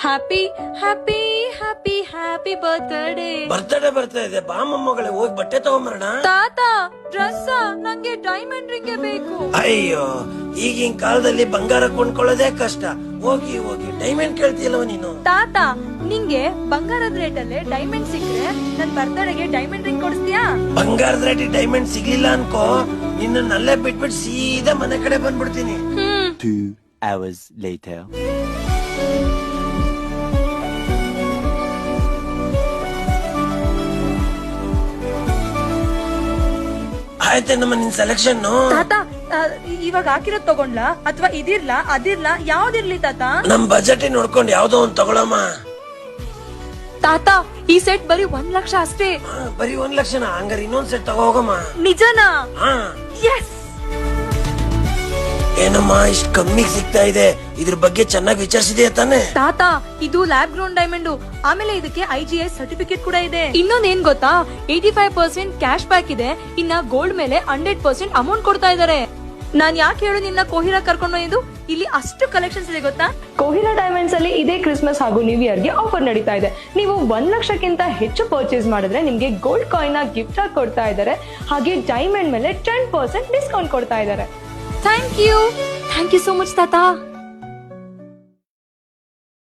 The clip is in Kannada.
Happy happy happy happy birthday. Birthday ಬರ್ತಾ ಇದೆ, ಬಾ ಮೊಮ್ಮಗಳೇ ಹೋಗಿ ಬಟ್ಟೆ ತಗೊಂಬರೋಣ. ತಾತ ಡ್ರೆಸ್, ನಂಗೆ ಡೈಮಂಡ್ ರಿಂಗ್ ಬೇಕು. ಅಯ್ಯೋ, ಈಗಿನ ಕಾಲದಲ್ಲಿ ಬಂಗಾರ ಕೊಂಡ್ಕೊಳ್ಳೋದೇ ಕಷ್ಟ. ಹೋಗಿ ಹೋಗಿ ಡೈಮಂಡ್ ಕೇಳ್ತಿಯಲ್ವ ನೀನು? ತಾತ, ನಿಂಗೆ ಬಂಗಾರದ ರೇಟ್ ಅಲ್ಲೇ ಡೈಮಂಡ್ ಸಿಕ್ಕ್ರೆ ನನ್ ಬರ್ತಡೆಗೆ ಡೈಮಂಡ್ ರಿಂಗ್ ಕೊಡಿಸ್ತೀಯಾ? ಬಂಗಾರದ ರೇಟ್ ಡೈಮಂಡ್ ಸಿಗ್ಲಿಲ್ಲ ಅನ್ಕೋ, ನಿನ್ನಲ್ಲೇ ಬಿಟ್ಬಿಟ್ಟು ಸೀದಾ ಮನೆ ಕಡೆ ಬಂದ್ಬಿಡ್ತೀನಿ. 2 hours later. ಆಯ್ತೇನಮ್ಮ ನಿನ್ ಸೆಲೆಕ್ಷನ್? ತಾತ, ಇವಾಗ ಹಾಕಿರೋದ್ ತಗೊಂಡ್ಲಾ ಅಥವಾ ಇದಿರ್ಲಾ ಅದಿರ್ಲಾ, ಯಾವ್ದಿರ್ಲಿ ತಾತ? ನಮ್ ಬಜೆಟ್ ನೋಡ್ಕೊಂಡು ಯಾವ್ದೋ ಒಂದ್ ತಗೊಳಮ್ಮ. ತಾತ, ಈ ಸೆಟ್ ಬರೀ 1 ಲಕ್ಷ ಅಷ್ಟೇ. ಬರೀ 1 ಲಕ್ಷನ? ಹಂಗಾರೆ ಇನ್ನೊಂದ್ ಸೆಟ್ ತಗೋ ಹೋಗಮ್ಮ. ನಿಜನಾ? ಎಸ್. ಏನಮ್ಮ ಇಷ್ಟ ಕಮ್ಮಿಗ್ ಸಿಗ್ತಾ ಇದೆ? ಇದ್ರ ಬಗ್ಗೆ ಚೆನ್ನಾಗಿ ವಿಚಾರಿಸಿದೆಯಾ ತಾನೆ? ತಾತ, ಇದು ಲ್ಯಾಬ್ ಗ್ರೌಂಡ್ ಡೈಮಂಡ್, ಆಮೇಲೆ ಇದಕ್ಕೆ IGI ಸರ್ಟಿಫಿಕೇಟ್ ಕೂಡ ಇದೆ. ಇನ್ನೊಂದ್ ಏನ್ ಗೊತ್ತಾ, 85% ಕ್ಯಾಶ್ ಬ್ಯಾಕ್ ಇದೆ. ಇನ್ನ ಗೋಲ್ಡ್ ಮೇಲೆ 100% ಅಮೌಂಟ್ ಕೊಡ್ತಾ ಇದಾರೆ. ನಾನ್ ಯಾಕೆ ಹೇಳು ನಿನ್ನ ಕೋಹಿರಾ ಕರ್ಕೊಂಡು ಬಂದಿದ್ದು? ಇಲ್ಲಿ ಅಷ್ಟು ಕಲೆಕ್ಷನ್ಸ್ ಇದೆ ಗೊತ್ತಾ? ಕೋಹಿರಾ ಡೈಮಂಡ್ಸ್ ಅಲ್ಲಿ ಇದೇ ಕ್ರಿಸ್ಮಸ್ ಹಾಗೂ ನ್ಯೂ ಇಯರ್ ಗೆ ಆಫರ್ ನಡೀತಾ ಇದೆ. ನೀವು 1 ಲಕ್ಷಕ್ಕಿಂತ ಹೆಚ್ಚು ಪರ್ಚೇಸ್ ಮಾಡಿದ್ರೆ ನಿಮ್ಗೆ ಗೋಲ್ಡ್ ಕಾಯಿನ್ ಗಿಫ್ಟ್ ಆಗಿ ಕೊಡ್ತಾ ಇದ್ದಾರೆ. ಹಾಗೆ ಡೈಮಂಡ್ ಮೇಲೆ 10% ಡಿಸ್ಕೌಂಟ್ ಕೊಡ್ತಾ ಇದ್ದಾರೆ. ಥ್ಯಾಂಕ್ ಯು ಸೋ ಮಚ್ ತಾತ.